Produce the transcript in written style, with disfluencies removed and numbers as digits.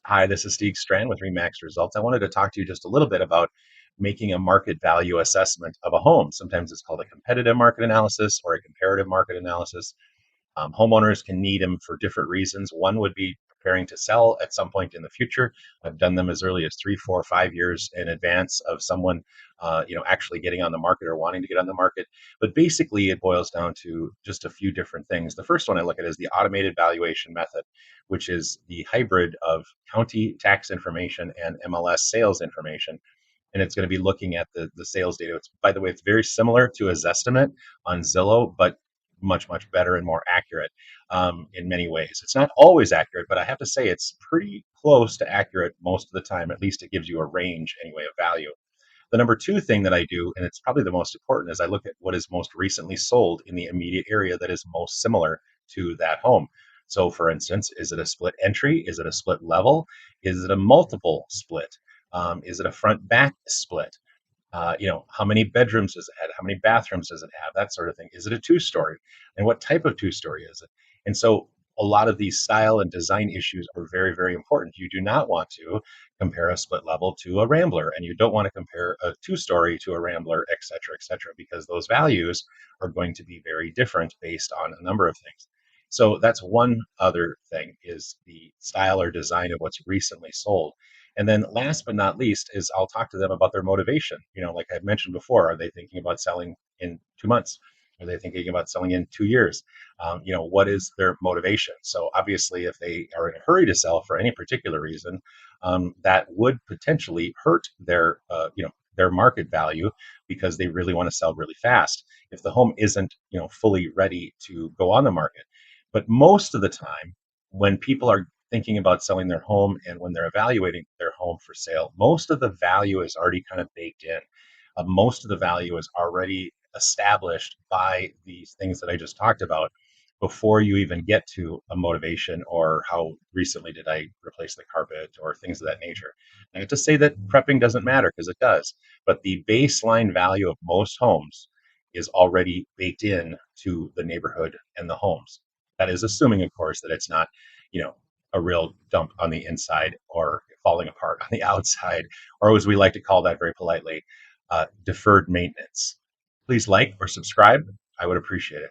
Hi, this is Stieg Strand with Remax Results. I wanted to talk to you just a little bit about making a market value assessment of a home. Sometimes it's called a competitive market analysis or a comparative market analysis. Homeowners can need them for different reasons. One would be preparing to sell at some point in the future. I've done them as early as 3, 4, 5 years in advance of someone, actually getting on the market or wanting to get on the market. But basically, it boils down to just a few different things. The first one I look at is the automated valuation method, which is the hybrid of county tax information and MLS sales information, and it's going to be looking at the sales data. It's, by the way, it's very similar to a Zestimate on Zillow, but much, much better and more accurate in many ways. It's not always accurate, but I have to say it's pretty close to accurate most of the time. At least it gives you a range anyway of value. The number two thing that I do, and it's probably the most important, is I look at what is most recently sold in the immediate area that is most similar to that home. So, for instance, is it a split entry? Is it a split level? Is it a multiple split? Is it a front back split? How many bedrooms does it have? How many bathrooms does it have? That sort of thing. Is it a two-story? And what type of two-story is it? And so a lot of these style and design issues are very, very important. You do not want to compare a split level to a Rambler, and you don't want to compare a two-story to a Rambler, et cetera, because those values are going to be very different based on a number of things. So that's one other thing is the style or design of what's recently sold. And then last but not least is I'll talk to them about their motivation. Like I've mentioned before, are they thinking about selling in 2 months? Are they thinking about selling in 2 years? What is their motivation? So obviously, if they are in a hurry to sell for any particular reason, that would potentially hurt their market value because they really want to sell really fast if the home isn't fully ready to go on the market. But most of the time, when people are thinking about selling their home and when they're evaluating their home for sale, most of the value is already kind of baked in. Most of the value is already established by these things that I just talked about before you even get to a motivation or how recently did I replace the carpet or things of that nature. Not to say that prepping doesn't matter because it does, but the baseline value of most homes is already baked in to the neighborhood and the homes. That is assuming, of course, that it's not, you know, a real dump on the inside or falling apart on the outside, or as we like to call that very politely, deferred maintenance. Please like or subscribe. I would appreciate it.